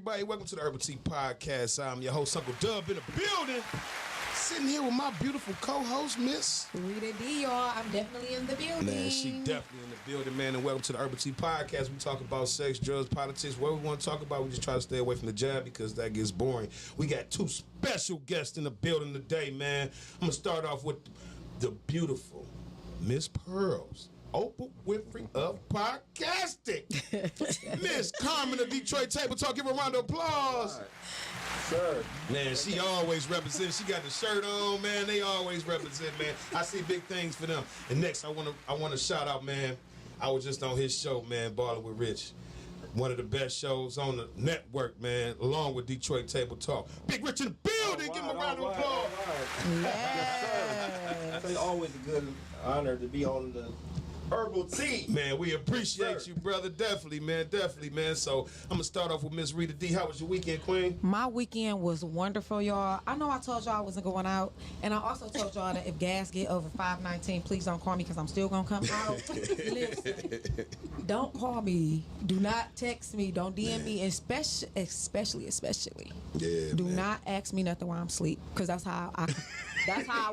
everybody. Welcome to the Urbal Tea PoTcast. I'm your host, Uncle Dub, in the building. Sitting here with my beautiful co-host, Miss Rita D, y'all. I'm definitely in the building. Man, she definitely in the building, man. And welcome to the Urbal Tea PoTcast. We talk about sex, drugs, politics, what we want to talk about. We just try to stay away from the jab because that gets boring. We got two special guests in the building today, man. I'm going to start off with the beautiful Miss Pearls, Oprah Winfrey of podcasting. Miss Carmen of Detroit Table Talk. Give her a round of applause. Right. Sir. Man, she always represents. She got the shirt on, man. They always represent, man. I see big things for them. And next, I want to shout out, man. I was just on his show, man, Ballin' with Rich. One of the best shows on the network, man, along with Detroit Table Talk. Big Rich in the building. Give him a round of applause. Yes, sir. It's always a good honor to be on the Herbal Tea. Man, we appreciate you, brother. Definitely, man. So I'm going to start off with Miss Rita D. How was your weekend, Queen? My weekend was wonderful, y'all. I know I told y'all I wasn't going out, and I also told y'all that if gas get over 519, please don't call me because I'm still going to come out. Listen, don't call me. Do not text me. Don't DM me, especially. Yeah, Do man. not ask me nothing while I'm asleep because that's how I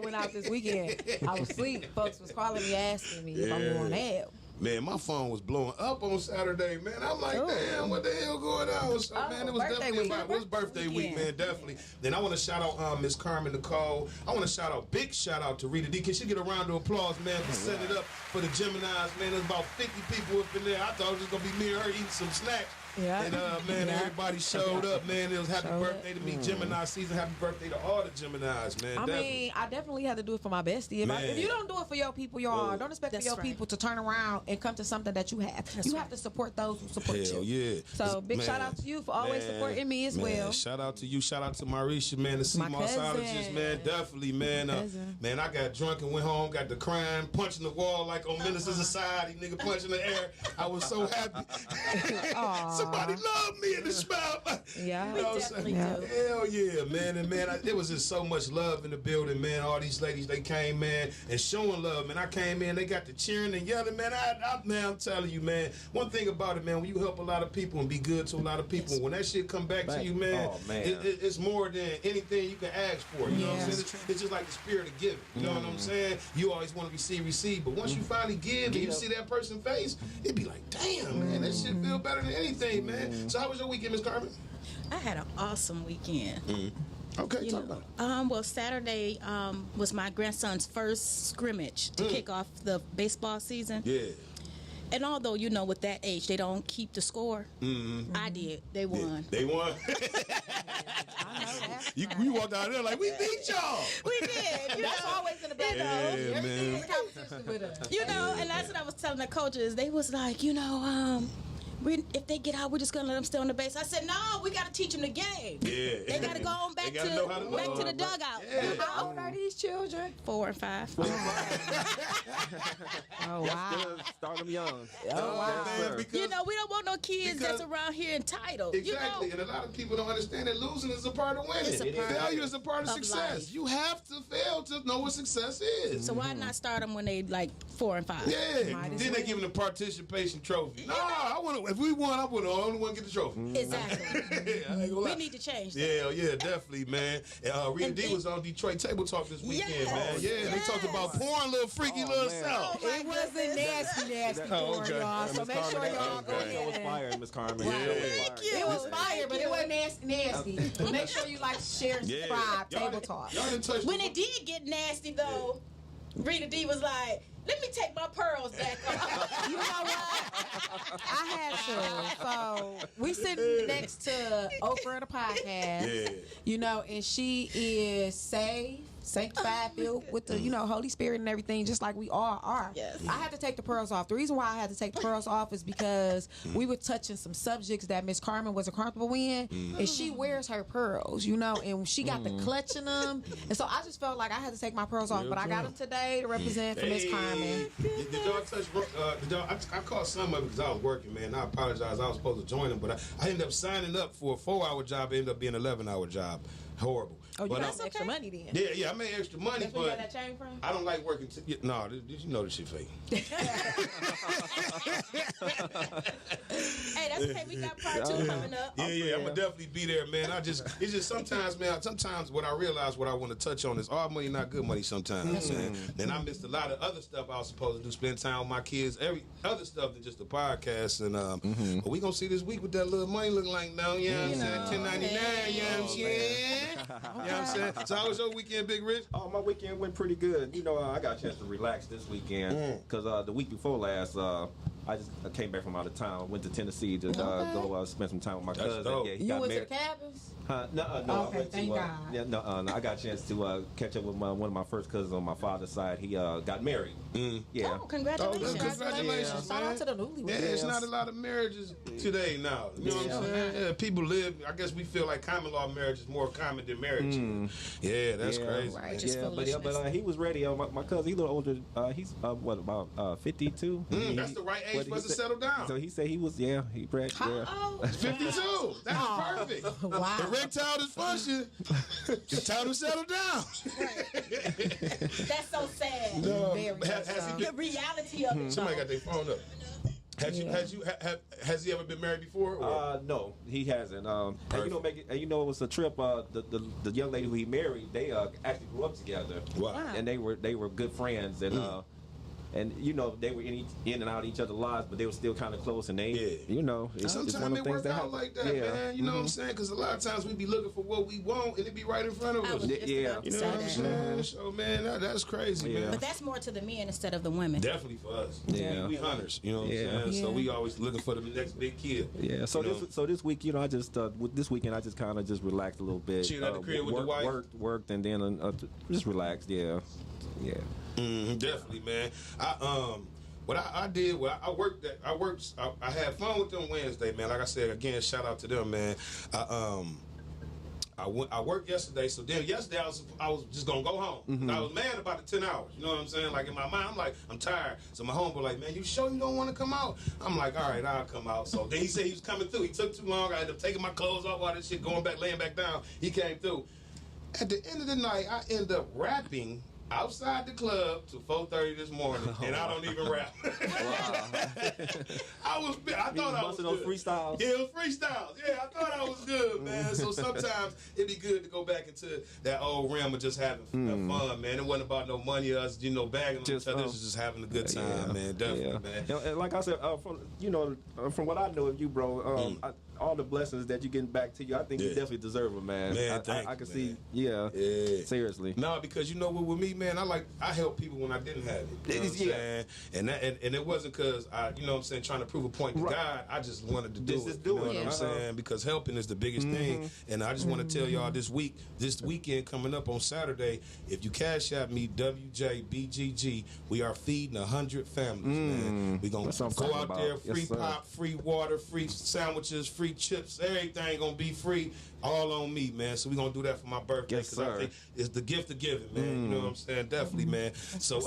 went out this weekend. I was asleep. Folks was calling me, asking me if I'm going out. Man, my phone was blowing up on Saturday, man. I'm like, damn, what the hell going on? So, man, it was definitely about, it was birthday week, man, definitely. Then I want to shout out Miss Carmen Nicole. I want to big shout out to Rita D. Can she get a round of applause, man, for setting it up for the Geminis, man? There's about 50 people up in there. I thought it was just going to be me and her eating some snacks. Yeah. And, man, everybody showed up, man. It was happy birthday to me, Gemini season. Happy birthday to all the Geminis, man. I mean, I definitely had to do it for my bestie. If you don't do it for your people, y'all, don't expect for your people to turn around and come to something that you have. You have to support those who support you. Hell yeah. So, big shout out to you for always supporting me as well. Shout out to you. Shout out to Marisha, man, the CMOSologist, man. Definitely, man. Man, I got drunk and went home, got the crying, punching the wall like on Menace to Society, nigga punching the air. I was so happy. Somebody loved me in the smile. Yeah, you know we definitely do. Hell yeah, man. And man, it was just so much love in the building, man. All these ladies, they came, man, and showing love, man. I came in, they got the cheering and yelling, man. Man, I'm telling you, man. One thing about it, man, when you help a lot of people and be good to a lot of people, when that shit come back to you, man, it's more than anything you can ask for. You know what I'm saying? It's just like the spirit of giving. You know what I'm saying? You always want to receive, but once you finally give and you see that person's face, it'd be like, damn, man, that shit feel better than anything, man. So how was your weekend, Miss Carmen? I had an awesome weekend. Okay, talk about it. Well, Saturday was my grandson's first scrimmage to kick off the baseball season. Yeah. And although, with that age, they don't keep the score, I did. They won. They won. I know that. We walked out there like, we beat y'all. We did. That's always in the back. Yeah, Everything man. is competition with us. And that's what I was telling the coaches. They was like, if they get out, we're just gonna let them stay on the base. I said, no, we gotta teach them the game. Yeah. They gotta go on back to the dugout. Yeah. How old are these children? 4 and 5. Oh wow! Start them young. Oh wow! Man, because, we don't want no kids that's around here entitled. Exactly, and a lot of people don't understand that losing is a part of winning. Failure is a part of success. Life. You have to fail to know what success is. So why not start them when they like 4 and 5? Yeah, then they give them the participation trophy. No, I want to. If we won, I would the only one get the trophy. Exactly. We need to change that. Yeah, definitely, man. Rita D was on Detroit Table Talk this weekend, man. Yeah, they talked about porn, little freaky little self. It wasn't nasty porn, y'all. So make sure y'all go It was ahead. fire, Miss Carmen. Thank you. It was fire, but it wasn't nasty. Make sure you like, share, and subscribe. Table Talk. Y'all didn't touch When it did get nasty, though, Rita D was like, let me take my pearls back off. You know what? I had to. So we sitting next to Oprah the podcast, and she is saved, sanctified, filled with the Holy Spirit and everything, just like we all are. Yes. I had to take the pearls off. The reason why I had to take the pearls off is because we were touching some subjects that Miss Carmen wasn't comfortable in, and she wears her pearls, and she got the clutch in them, and so I just felt like I had to take my pearls off. But I got them today to represent for Miss Carmen. Did y'all touch? I caught some of it because I was working, man. I apologize. I was supposed to join them, but I ended up signing up for a 4-hour job. It ended up being an 11-hour job. Horrible. Oh, you But, got some extra money then. Yeah, I made extra money, That's where you but got that chain from? I don't like working. No, you know this shit fake. Hey, that's okay. We got part 2 coming up. Yeah, I'm gonna definitely be there, man. It's just sometimes, man. Sometimes what I realize, what I want to touch on is all money not good money. Sometimes, man. And I missed a lot of other stuff I was supposed to do, spend time with my kids, every other stuff than just the podcast. And but we gonna see this week what that little money look like now. You know what I'm saying? 1099. You know what I'm saying? You know what I'm saying? So how was your weekend, Big Rich? Oh, my weekend went pretty good. You know, I got a chance to relax this weekend because the week before last, I came back from out of town, went to Tennessee to go spend some time with my cousin. dope. Yeah, he You got went to married. the cabins? No, Okay, I went thank to, God. Yeah, no, I got a chance to catch up with one of my first cousins on my father's side. He got married. Yeah. Oh, congratulations. Congratulations, Shout man. out to the newlyweds. Yeah, it's not a lot of marriages today now. You know what I'm saying? Yeah, people live. I guess we feel like common law marriage is more common than marriage. Yeah, that's crazy. Right, man. just but he was ready. My cousin, he's a little older. He's about 52. That's the right age for us to settle down. So he said he was he ready. Oh, 52. That's perfect. Wow. Erectile dysfunction. It's time to settle down. that's so sad. No, Very has he The been, reality of it. somebody got their phone up. Has he ever been married before? Or? No, he hasn't. And you know, it was a trip. The young lady who he married, they actually grew up together. Wow. And they were good friends, and you know they were in and out of each other's lives, but they were still kind of close. And they, you know, it's one Sometimes of it the things work that out happen. like that, man. You know what I'm saying? Because a lot of times we be looking for what we want, and it be right in front of I us. was just Yeah. about to You know say what I'm that. saying? So, man, that's crazy, Yeah. man. But that's more to the men instead of the women. Definitely for us. Yeah. We hunters, you know what Yeah. I'm saying? So Yeah. we always looking for the next big kill. Yeah. So You know? this week, you know, I just this weekend I just kind of just relaxed a little bit. Chilled at the crib with the wife? Worked, and then just relaxed. Yeah. Definitely, man. What I did, I had fun with them Wednesday, man. Like I said, again, shout out to them, man. I worked yesterday, so then yesterday I was just gonna go home. I was mad about the 10 hours. You know what I'm saying? Like in my mind, I'm like, I'm tired. So my homeboy like, man, you sure you don't want to come out? I'm like, all right, I'll come out. So then he said he was coming through. He took too long. I ended up taking my clothes off, all this shit, laying back down. He came through. At the end of the night, I end up rapping outside the club till 4:30 this morning, and I don't even rap. I thought I was those good. freestyles. Yeah, it was freestyles. Yeah, I thought I was good, man. So sometimes it'd be good to go back into that old realm of just having fun, man. It wasn't about no money, us, bagging on each other. It was just having a good time, man. Definitely, man. And like I said, from what I know of you, bro, all the blessings that you're getting back to you, I think you definitely deserve them, man. Man, I can man. see, seriously. No, because you know what, with me, man, I help people when I didn't have it. You know what I'm saying? And it wasn't because I, you know what I'm saying, trying to prove a point to God. I just wanted to do it. Just do you know it. what I'm saying? Because helping is the biggest thing. And I just want to tell y'all this weekend coming up on Saturday, if you cash out me WJBGG, we are feeding 100 families, man. We're gonna go out there, free pop, free water, free sandwiches, free chips, everything gonna be free, all on me, man. So we're gonna do that for my birthday, because I think it's the gift of giving, man. You know what I'm saying? Definitely, man. So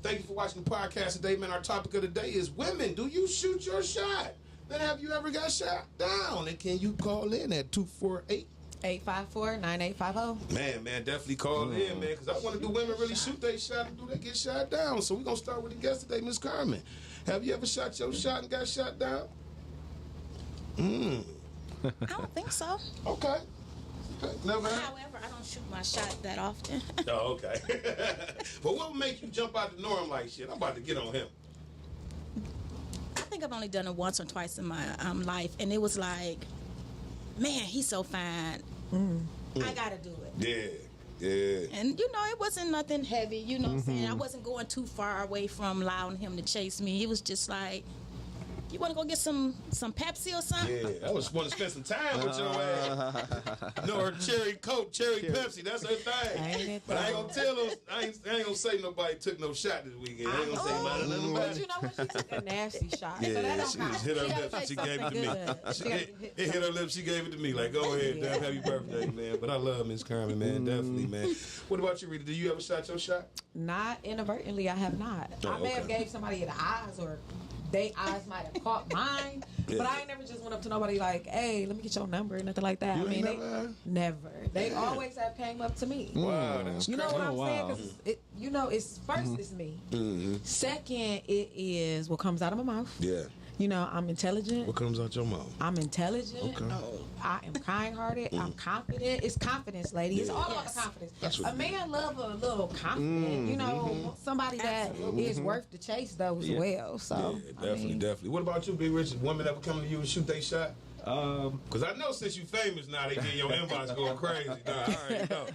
thank you for watching the podcast today, man. Our topic of the day is women. Do you shoot your shot? Then have you ever got shot down? And can you call in at 248 854-9850. Man, definitely call in, man, because I want to do women really shoot their shot and do they get shot down. So we're going to start with the guest today, Miss Carmen. Have you ever shot your shot and got shot down? I don't think so. Okay. Never had? However, I don't shoot my shot that often. Oh, okay. But what would make you jump out the norm like shit? I'm about to get on him. I think I've only done it once or twice in my life, and it was like, man, he's so fine. I gotta do it. Yeah. And it wasn't nothing heavy. You know what I'm saying? I wasn't going too far away from allowing him to chase me. It was just like, you want to go get some Pepsi or something? Yeah, I was want to spend some time with your ass. Her cherry Coke, cherry Pepsi, that's her thing. But I ain't gonna tell them, I ain't gonna say nobody took no shot this weekend. I ain't gonna say about nothing about But you know what? She took a nasty shot. Yeah, so that don't she count. just hit her gotta lips and take she gave it to something me. good. It hit her lips, she gave it to me. Like, go ahead, damn, happy birthday, man. But I love Miss Carmen, man, definitely, man. What about you, Rita? Do you ever shot your shot? Not inadvertently, I have not. Oh, I may have okay. gave somebody in the eyes or they eyes might have caught mine, but I ain't never just went up to nobody like, hey, let me get your number or nothing like that. You I mean, ain't never. They always have came up to me. Wow, that's You know crazy. what I'm saying? wow. Because it's first it's me. Second, it is what comes out of my mouth. Yeah. You know, I'm intelligent. What comes out your mouth? I'm intelligent. Okay. I am kind-hearted. I'm confident. It's confidence, lady. It's all about the confidence. what A man love a little confident. You know, somebody that is worth the chase though as well. So Yeah, definitely. What about you, Big Rich? Women ever come to you and shoot they shot? Because I know since you famous now, they get your inbox going crazy. Nah, I already know.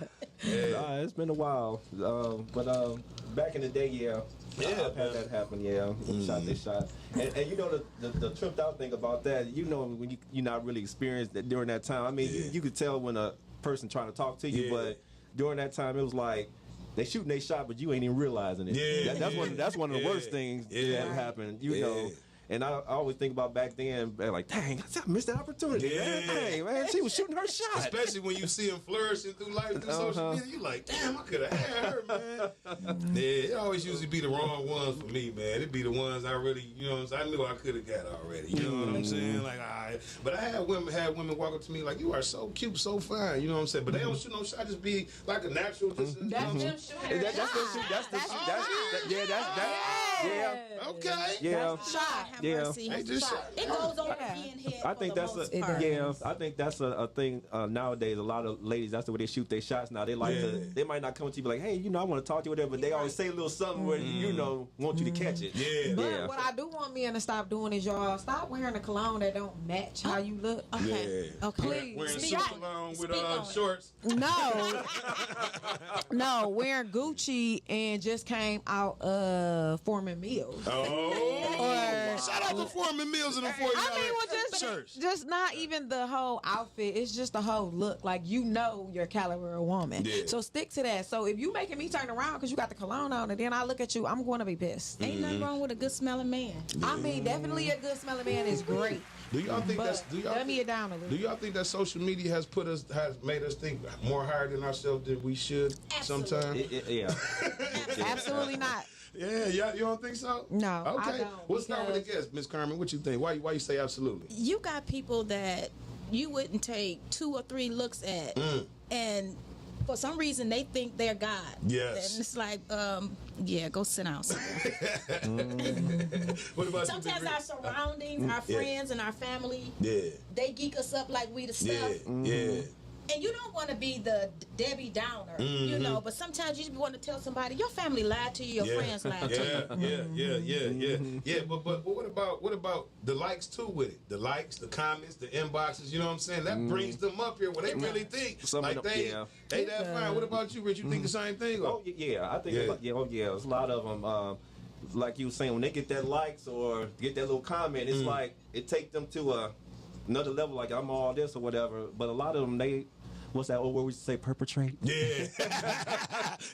Yeah. It's been a while, but back in the day, yeah, I've had that happen. Yeah, shot they shot, and you know the tripped out thing about that. You know when you're not really experienced that during that time. I mean, you could tell when a person trying to talk to you, but during that time it was like they shooting they shot, but you ain't even realizing it. Yeah, that's one of the worst things that happened. You know. And I always think about back then, like, dang, I missed that opportunity. Yeah. Man. Dang, man, she was shooting her shot. Especially when you see them flourishing through life through social media, you like, damn, I could have had her, man. Yeah, it always usually be the wrong ones for me, man. It be the ones I really, you know what I'm saying? I knew I could have got already. You know what I'm saying? Like, all right. But I had women walk up to me like, you are so cute, so fine. You know what I'm saying? But they don't shoot no shot. Just be like a natural. Just, you know that's what I'm them saying? shooting. Okay. Yeah. Shot. Yeah. They just shot. It goes over being head. I think that's I think that's a thing nowadays. A lot of ladies, that's the way they shoot their shots now. They like to, they might not come to you like, hey, you know, I want to talk to you, whatever. But they always say a little something where you know want you to catch it. Yeah. But what I do want men to stop doing is y'all stop wearing a cologne that don't match how you look. Okay. Yeah. Okay. Please. Wearing Speak suit on it. alone with Speak on it. shorts. No, wearing Gucci and just came out of Foreman Mills. Oh. Shout out to Foreman Mills and the $40 I mean, well, just not even the whole outfit. It's just the whole look. Like, you know your caliber of woman. Yeah. So stick to that. So if you making me turn around because you got the cologne on and then I look at you, I'm going to be pissed. Ain't nothing wrong with a good smelling man. I mean, definitely a good smelling man is great. Do y'all think But that's dummy it down a little. Do y'all think that social media has made us think more higher than ourselves than we should sometimes? Yeah. Absolutely not. Yeah, you don't think so? No, Okay. I don't, We'll start with the because- guest, Miss Carmen. What you think? Why you say absolutely? You got people that you wouldn't take 2 or 3 looks at, and for some reason they think they're God. Yes. And it's like, yeah, go sit down somewhere. What about Sometimes you? our surroundings, our friends, and our family, they geek us up like we the stuff. Yeah. And you don't want to be the Debbie Downer, you know, but sometimes you just want to tell somebody your family lied to you, your friends lied to you. Yeah. But what about the likes too with it? The likes, the comments, the inboxes. You know what I'm saying? That brings them up here where they really think like they that fine. What about you, Rich? You think the same thing? Oh yeah, I think there's a lot of them. Like you were saying, when they get that likes or get that little comment, it's like it take them to another level. Like I'm all this or whatever. But a lot of them, what's that old word we say, perpetrate? Yeah.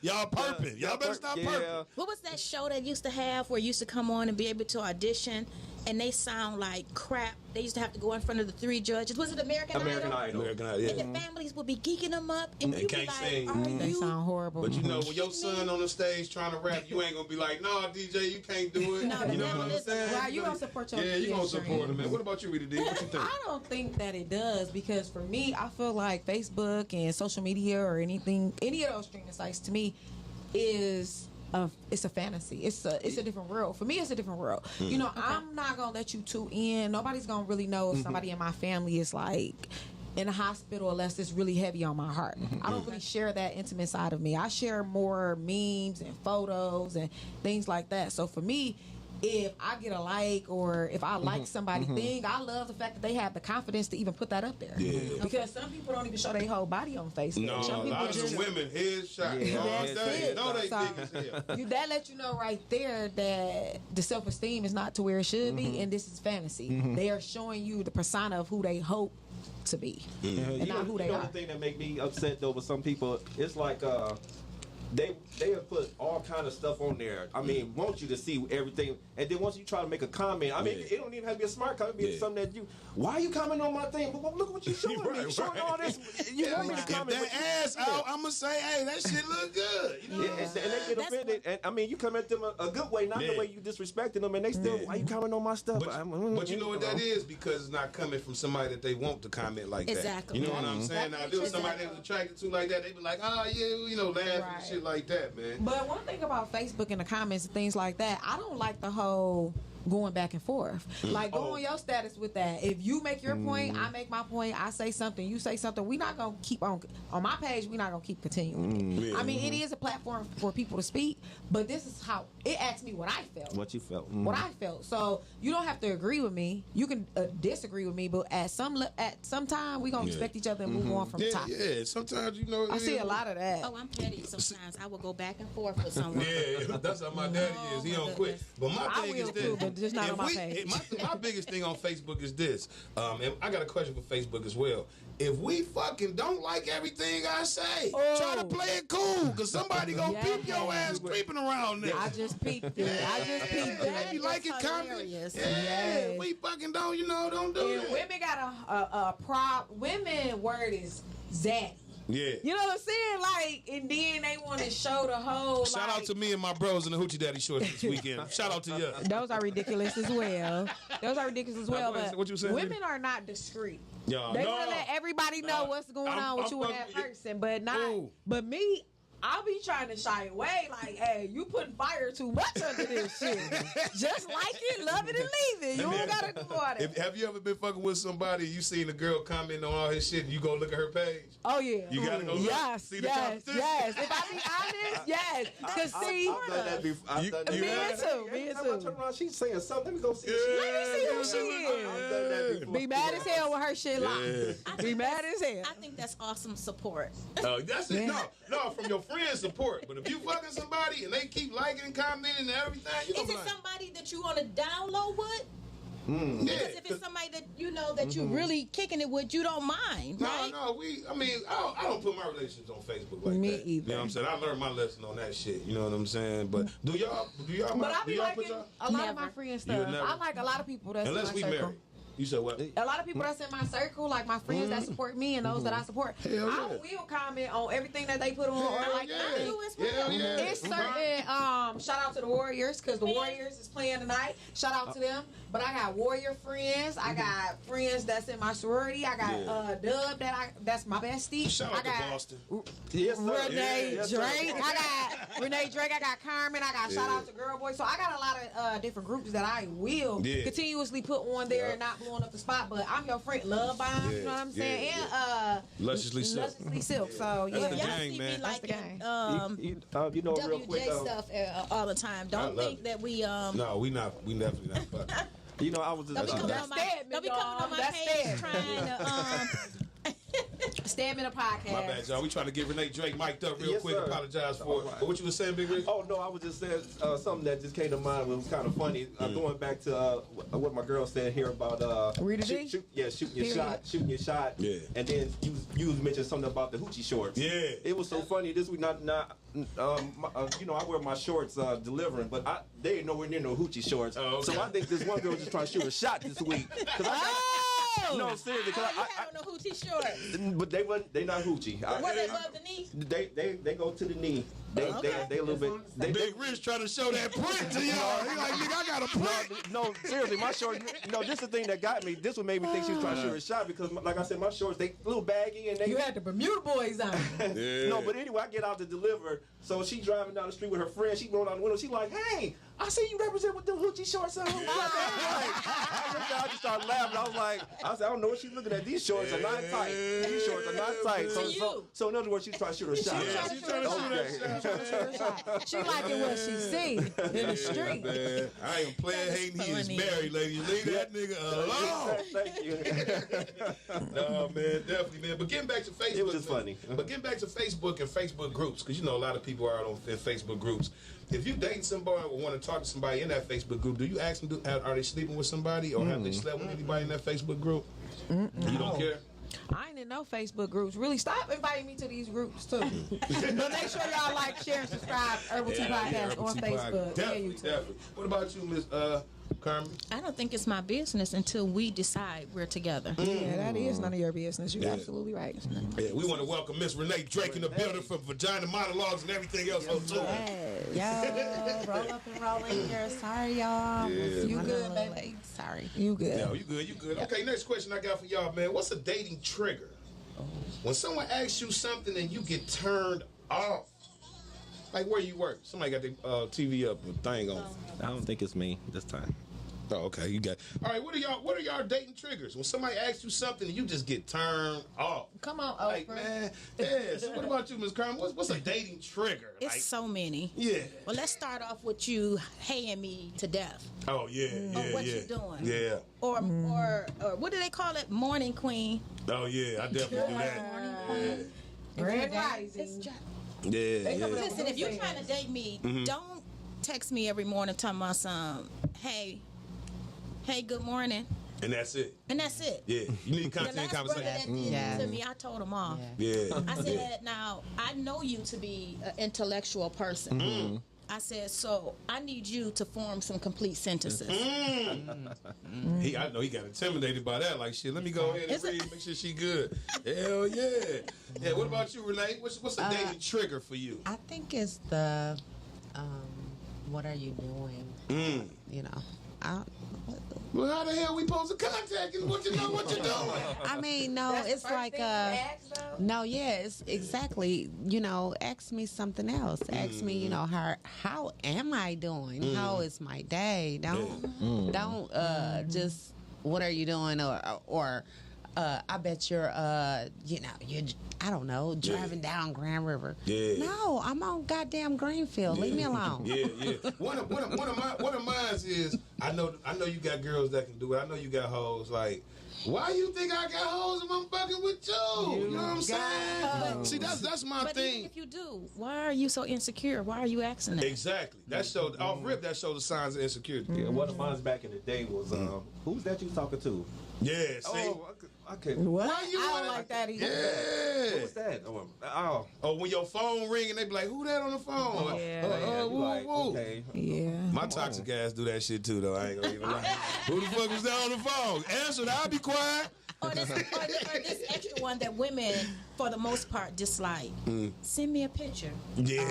Y'all perping. Y'all better stop perping. What was that show that used to have where you used to come on and be able to audition and they sound like crap? They used to have to go in front of the 3 judges. Was it American Idol? American Idol, yeah. And the families would be geeking them up and They you'd be can't like, sing. are They you? sound horrible. But you know, when your son on the stage trying to rap, you ain't gonna be like, "No, DJ, you can't do it." No, you know never what I'm listen. saying? Right, you gonna support your Yeah, you gonna kids' support dream. him, man. What about you, Rita D? What you think? I don't think that it does because for me, I feel like Facebook and social media or any of those streaming sites to me is it's a fantasy. It's a different world. For me, it's a different world. You know, I'm not gonna let you two in. Nobody's gonna really know if somebody in my family is like in a hospital unless it's really heavy on my heart. I don't really share that intimate side of me. I share more memes and photos and things like that. So for me, if I get a like or if I like somebody thing, I love the fact that they have the confidence to even put that up there. Yeah. Because some people don't even show their whole body on Facebook. No, some a people lot of just, them women headshots. That's it. No, they So, think it's him. that let you know right there that the self-esteem is not to where it should be, and this is fantasy. They are showing you the persona of who they hope to be, and not who they The are. only thing that make me upset though with some people, it's like they have put all kind of stuff on there. I mean, want you to see everything, and then once you try to make a comment, I mean, it don't even have to be a smart comment. It be something that why are you commenting on my thing? But look what you showing me. You showing all this. You want me to comment? If that ass out, I'm gonna say, hey, that shit look good. You know? And they get offended. And I mean, you come at them a good way, not the way you disrespecting them, and they still, why you commenting on my stuff? But you know what that is, because it's not coming from somebody that they want to comment like that. Exactly. You know what I'm saying? Now, if it was somebody that was attracted to like that, they'd be like, oh yeah, you know, laughing and shit like that, man. But one thing about Facebook and the comments and things like that, I don't like the whole going back and forth. Like, go on your status with that. If you make your point, I make my point, I say something, you say something, we not going to keep on my page, we not going to keep continuing it. I mean, it is a platform for people to speak, but this is how, it asked me what I felt. What you felt. What I felt. So, you don't have to agree with me. You can disagree with me, but at some time, we going to respect each other and move on from the topic. Yeah, sometimes, you know. I see a lot of that. Oh, I'm petty sometimes. I will go back and forth with someone. Yeah, that's how my daddy is. He don't quit. But my thing is this. Too, but just not on my page. My biggest thing on Facebook is this. And I got a question for Facebook as well. If we fucking don't like everything I say, try to play it cool, because somebody gonna peep your ass creeping around there. I just peeped it. If you like it, comment. Yeah, we fucking don't, don't do it. Women got a women word is zaddy. Yeah. You know what I'm saying? Like, and then they want to show the whole. Shout out to me and my bros in the Hoochie Daddy shorts this weekend. Shout out to you. Those are ridiculous as well. But what you saying, women are not discreet. Yeah, they want to let everybody know what's going on with you and that person, but not. Ooh. But me, I'll be trying to shy away. Like, hey, you putting fire too much under this shit. Just like it, love it, and leave it. You don't gotta do all that. Have you ever been fucking with somebody, you seen a girl comment on all his shit, and you go look at her page? Oh yeah. You gotta go look, see the competition. Yes. If I be honest, yes. Cause see, I've done that before. I've done that. Me Every time I turn too. around, she's saying something. Let me go see. Let me see who she is. I've done that before. Be mad as hell with her shit live. Be mad as hell. I think that's awesome support. That's it. No, from your friends' support. But if you fucking somebody and they keep liking and commenting and everything, you Is it somebody that you want to download with? Because if it's somebody that you know that you really kicking it with, you don't mind, right? No, I don't put my relationships on Facebook like Me that. either. You know what I'm saying? I learned my lesson on that shit. You know what I'm saying? But do y'all? But I be liking put y'all? a lot of my friends stuff. I like a lot of people that's Unless in we my circle. married. You said what? A lot of people that's in my circle, like my friends that support me and those that I support, I will comment on everything that they put on or like it's certain shout out to the Warriors because the Warriors is playing tonight. Shout out to them. But I got Warrior friends. I got friends that's in my sorority. I got Dub that's my bestie. Shout out to Boston. Yes, sir. Renee Drake. I got Renee Drake. I got Carmen. I got shout out to Girl Boy. So I got a lot of different groups that I will continuously put on there and not blowing up the spot. But I'm your friend, Love Bomb. You know what I'm saying? And Lusciously Silk. So That's the yeah. gang, man. That's the gang. You know, real quick. WJ stuff all the time. Don't think that we No, we definitely not fucking. You know, I was just. Don't be coming on my page trying to Stamina Podcast. My bad, y'all. We trying to get Renee Drake mic'd up real quick. Sir. Apologize for it. But what you was saying, Big Rick? Oh no, I was just saying something that just came to mind. Was kind of funny. Going back to what my girl said here about Rita D? shooting your shot. Yeah. And then you mentioned something about the hoochie shorts. Yeah. It was so funny. This week, not I wear my shorts delivering, but they ain't nowhere near no hoochie shorts. Oh, okay. So I think this one girl was just trying to shoot a shot this week. No, seriously. you had on the hoochie shorts. But they not hoochie. Were they above the knee? They go to the knee. They a little bit. Big Rich trying to show that print to y'all. He like, nigga, I got a print. No, seriously, my shorts. No, this is the thing that got me. This what made me think she was trying to shoot a shot because, like I said, my shorts they a little baggy and they. You had the Bermuda boys on. Yeah. No, but anyway, I get out to deliver. So she driving down the street with her friend. She rolled out the window. She like, hey, I see you represent with them hoochie shorts on. I just started laughing. I said, I don't know what she's looking at. These shorts are not tight. These shorts are not tight. So in other words, she's trying to shoot a shot. She's trying to shoot that shot. She liking what she see in the street. Man. I ain't playing hating. He is married, ladies. Leave that nigga alone. Thank you. No, man, definitely, man. But getting back to Facebook. It was just funny. But getting back to Facebook and Facebook groups, because you know a lot of people are in Facebook groups. If you dating somebody or want to talk to somebody in that Facebook group, do you ask them, are they sleeping with somebody or have they slept with anybody in that Facebook group? You don't care? I ain't in no Facebook groups. Really, stop inviting me to these groups too. But make sure y'all like, share, and subscribe. Urbal Tea PoTcast on Facebook. Definitely, definitely. What about you, Miss Carmen? I don't think it's my business until we decide we're together. Yeah, that is none of your business. You're absolutely right. Yeah, we want to welcome Miss Renee Drake in the building for Vagina Monologues and everything else. Yo, roll up and roll in here. Sorry, y'all. Yeah. You good, baby? Sorry. You good? No, you good, you good. Okay, next question I got for y'all, man. What's a dating trigger? When someone asks you something and you get turned off. Like where you work. Somebody got the TV up with thing on. I don't think it's me this time. Oh, okay. You got. All right. What are y'all dating triggers? When somebody asks you something and you just get turned off. Come on, Like, Oprah. man. Yeah. So what about you, Ms. Carmen? What's a dating trigger? It's Like, so many. yeah. Well, let's start off with you haying me to death. Oh yeah. Yeah. what yeah. you doing? Yeah. Or what do they call it? Morning queen. Oh yeah. I definitely do that. Yeah. Grand Rising. Yeah. Listen, if you're trying to date me, don't text me every morning talking about some, hey, good morning. And that's it. And that's it. Yeah. You need The content last brother that conversation. did Yeah. it to me, I told him off. Yeah. I said, now, I know you to be an intellectual person. I said, so I need you to form some complete sentences. I know he got intimidated by that. Like, shit, let me go ahead and read, make sure she good. Hell yeah. Yeah, what about you, Renee? What's a dating trigger for you? I think it's the, what are you doing? You know, Well, how the hell we supposed to contact you? What you know what you're doing? I mean, no, it's like no, yeah, it's exactly. You know, ask me something else. Ask me, you know, how am I doing? How is my day? Don't just what are you doing or I bet you're I don't know, driving down Grand River. Yeah. No, I'm on goddamn Greenfield. Leave me alone. Yeah. One of mine is I know you got girls that can do it. I know you got hoes. Like, why you think I got hoes if I'm fucking with you? You know what I'm saying? See, that's my But thing. even if you do, why are you so insecure? Why are you asking that? Exactly. That showed off rip. That showed the signs of insecurity. Yeah, one of mine back in the day was who's that you talking to? Yeah. See. Oh, I could. What? Why you I wanna- don't like that either. Yeah. Who's that? Oh, Oh, when your phone ring and they be like, "Who that on the phone?" Yeah. you Woo, like, woo. okay. Yeah. My toxic ass do that shit too, though. I ain't gonna even lie. Who the fuck was that on the phone? Answer it. I'll be quiet. Or this extra one that women, for the most part, dislike. Send me a picture. Yeah.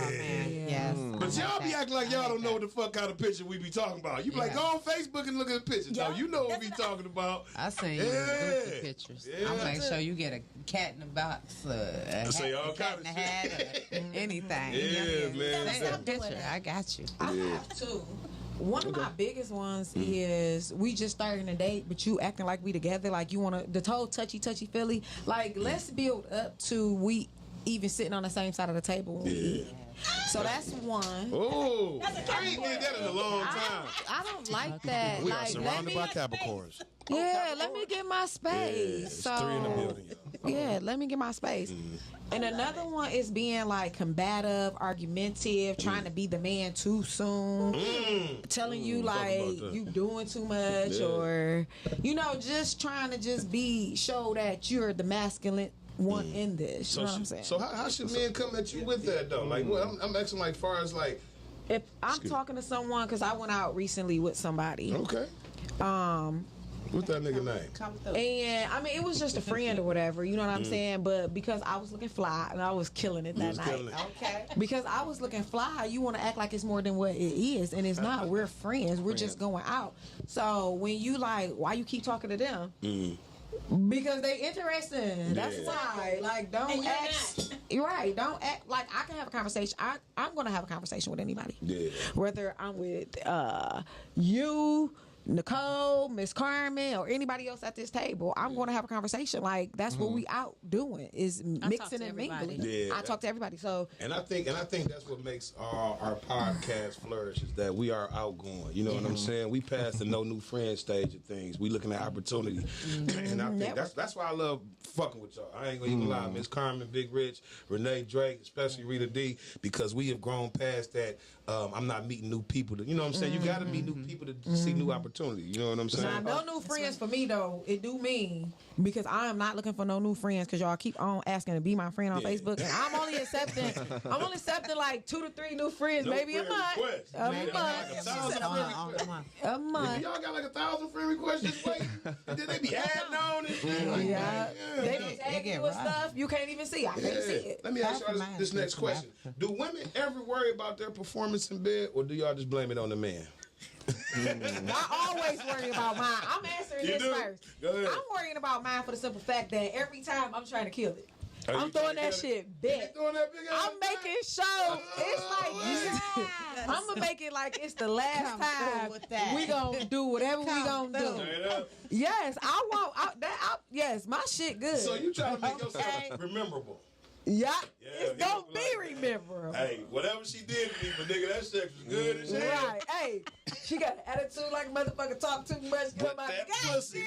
Yes. But y'all be acting like y'all don't know what the fuck kind of picture we be talking about. You be like, go on Facebook and look at the picture. No, Yeah. you know what we talking about. I seen you Yeah. goofy pictures. Yeah. I'll make sure you get a cat in the box, a say all cat in kind the of hat, or anything. Yeah, man. Send a picture. I got you. I have two. One of my biggest ones is we just starting a date, but you acting like we together, like you want to, the whole touchy feely. Like, let's build up to we even sitting on the same side of the table when we eat. So that's one. Oh, I ain't did that in a long time. I don't like that. We are Like, surrounded by Capricorns. let me get my space. It's so 3 in the building, y'all. yeah, let me get my space. And another one is being like combative, argumentative, trying to be the man too soon, telling you like about that. you doing too much, or just trying to show that you're the masculine one in this. You know what I'm saying? So how should men come at you with that though? Like, what I'm asking, like, far as like, if I'm talking to someone, because I went out recently with somebody, okay, what's that nigga name? and I mean it was just a friend or whatever, you know what I'm saying? But because I was looking fly and I was killing it that was night. killing it. Okay. Because I was looking fly, you want to act like it's more than what it is, and it's not. We're friends. We're just going out. So when you like, why you keep talking to them? Because they interesting. That's Yeah. why. Like, don't And you're act. You're right. Don't act like I can have a conversation. I'm going to have a conversation with anybody. Yeah. Whether I'm with you, Nicole, Miss Carmen, or anybody else at this table, I'm going to have a conversation. Like, that's what we out doing, is mixing to and everybody. mingling. Yeah. I talk to everybody. So And I think that's what makes our podcast flourish, is that we are outgoing. You know what I'm saying? We passed the no new friend stage of things. We looking at opportunity, and I think that's why I love fucking with y'all. I ain't gonna even lie, Miss Carmen, Big Rich, Renee Drake, especially Rita D, because we have grown past that. I'm not meeting new people. You know what I'm saying? You got to meet new people to see new opportunities. opportunity. You know what I'm saying? Now, no new friends for me though. It do mean because I am not looking for no new friends because y'all keep on asking to be my friend on Facebook, and I'm only accepting like 2 to 3 new friends, maybe a month. A month. If y'all got like 1,000 friend requests this way, and then they be adding on and shit. Like, They be tagging you with stuff you can't even see. I can't see it. Let me ask y'all this next question: do women ever worry about their performance in bed, or do y'all just blame it on the man? I always worry about mine. I'm answering this first. Go ahead. I'm worrying about mine for the simple fact that every time I'm trying to kill it. Are I'm you throwing trying that to shit back. I'm making sure it's like I'm gonna make it like it's the last time we gonna do whatever we gonna do. Yes, I want yes, my shit good. So you trying to make yourself rememberable? Yeah, it's gonna be rememberable. Hey, whatever she did to me, but nigga, that sex was good as hell. Right. Hey, she got an attitude like a motherfucker, talk too much, come out that the pussy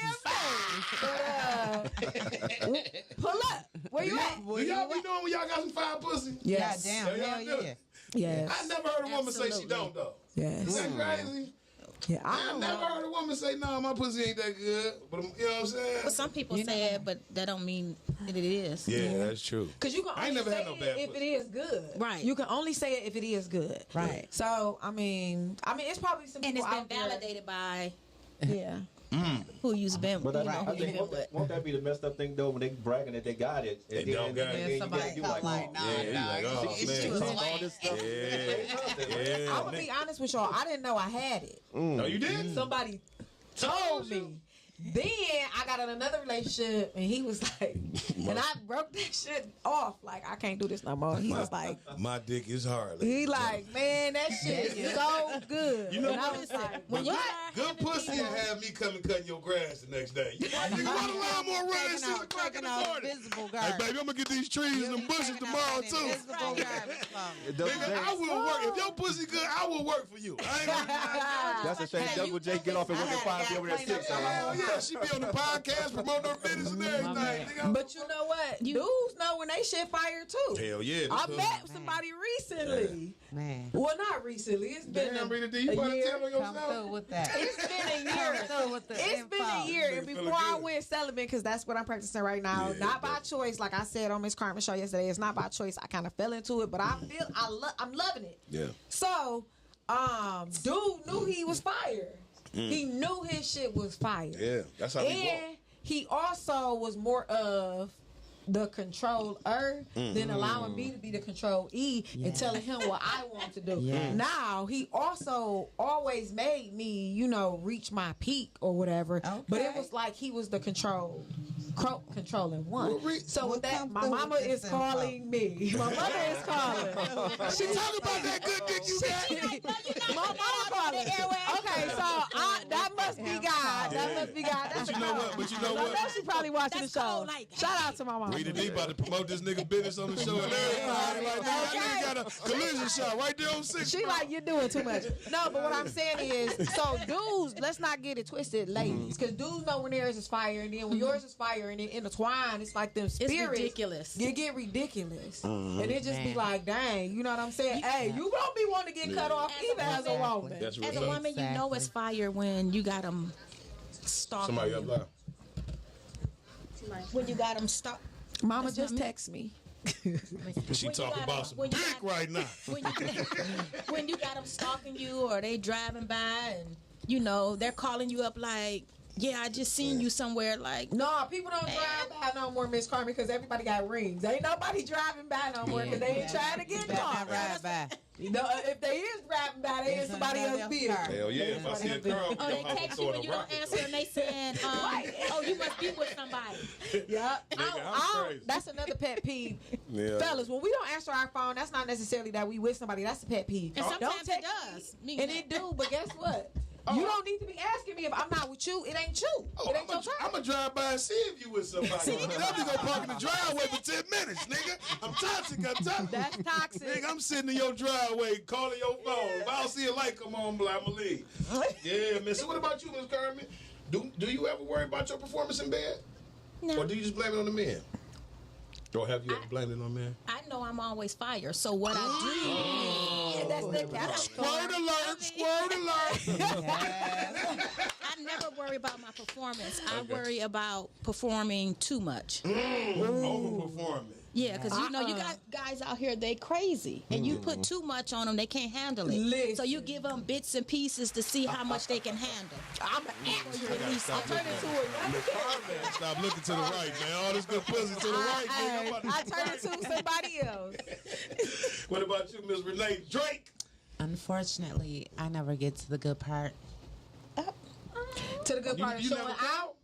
But pull up. Where you at? Do y'all be knowing when y'all got some fire pussy? Yes. Goddamn, hell yeah. Yes. I never heard a woman say she don't though. Yes. Isn't that crazy? Yeah, I never heard a woman say, "No, my pussy ain't that good." But you know what I'm saying? But some people say it, but that don't mean that it is. Yeah, that's true. Because you can I ain't only never say had no bad it if it pussy. is good. Right. You can only say it if it is good. Right. So I mean, it's probably some And people it's been out there- validated by Yeah. who you've been. But you know, I who think you've been with. won't that be the messed up thing though when they bragging that they got it? They don't got it. then you Somebody gotta- you come like, oh, nah, yeah, you like, oh, it's man. too all swag. this stuff. Yeah. I'm gonna be honest with y'all. I didn't know I had it. No, you did? Somebody told me. Then I got in another relationship, and he was like, and I broke that shit off. Like, I can't do this no more. He was like, My dick is hard. he like, man, that shit is so good. You know and I what? was like, When you what? are Good having pussy people- and have me come and cut your grass the next day. You want a lawnmower running at 6 o'clock in the morning? Visible Hey, garbage. baby, I'm gonna get these trees and them bushes tomorrow too. Visible garbage. Nigga, I will work. If your pussy good, I will work for you. I ain't gonna That's a shame. Double J get off and work at 5 be over there at 6. Hell yeah, she be on the podcast promoting her business and everything. Nigga, But you know what? Dudes know when they shit fire too. hell yeah. I met somebody recently. Man. Well, not recently. It's been Damn, Rita D, a you better year. tell on Come yourself. through with that. It's been a year. Come through with the It's been a info. year, and Feeling before I good. went celibate, because that's what I'm practicing right now. Yeah, Not by choice, like I said on Miss Carmen's show yesterday. It's not by choice. I kind of fell into it, but I'm loving it. Yeah. So, dude knew he was fire. He knew his shit was fire. Yeah, that's how we walk. And he also was more of the controller than allowing me to be the control and telling him what I want to do. Yes. Now, he also always made me, reach my peak or whatever. But it was like he was the controlling one. So with that, my mama is calling me. My mother is calling. She talking about that good dick you got. My mama calling. Okay, so that must be God. That must be God. That's But you know what? But you know I what? know she probably watching That's the show. cold, like, Shout out to my mama. Rita D about to promote this nigga business on the show and everything. Like, that nigga got a collision shot right there on 6. She like, you're doing too much. No, but what I'm saying is, so dudes, let's not get it twisted, ladies, because dudes know when theirs is fire, and then when yours is fire, and then intertwined, it's like them spirits. ridiculous. You get ridiculous, and it just be like, dang, you know what I'm saying? Hey, you gonna be wanting to get cut off As a even as a woman. woman. That's As a what's up. woman, you know it's fire when you got them stalking Somebody up you. loud. When you got them stalk. Mama That's just not me. text me. She When you talking got about 'em- some when you dick got- right now. When you got them stalking you or they driving by and they're calling you up like, yeah, I just seen you somewhere like. No, people don't drive by no more, Miss Carmen, because everybody got rings. Ain't nobody driving by no more because they ain't trying to get caught. Ride by. If they is driving by, they in somebody else's vehicle. Hell yeah, if I see a girl, Oh, they I'm text you throwing when a you don't rocket. answer and they saying, oh, you must be with somebody. Yeah, I'm crazy. that's another pet peeve, Yeah. fellas. When we don't answer our phone, that's not necessarily that we with somebody. That's a pet peeve. And sometimes Don't it text does. me, and it do. But guess what? You don't need to be asking me if I'm not with you. It ain't you. Oh, It ain't your turn. I'm gonna drive by and see if you with somebody. Let me go park in the driveway for 10 minutes, nigga. I'm toxic. That's toxic. Nigga, I'm sitting in your driveway calling your phone. If I don't see a light come on, I'm gonna leave. Yeah, man. So what about you, Miss Carmen? Do you ever worry about your performance in bed? No. Or do you just blame it on the men? Or have you ever blamed it on men? I know I'm always fire, so what I That's the Squirt alert! Squirt alert! do, I worry about my performance. I worry about performing too much. Overperforming. Yeah, because you know you got guys out here, they crazy, and you put too much on them, they can't handle it. Listen. So you give them bits and pieces to see how much they can handle. I'm turn into a Stop looking to the right, man. All this good pussy to the right, man. I turn into somebody else. What about you, Miss Renee Drake? Unfortunately, I never get to the good part. To the good part of You showing never out.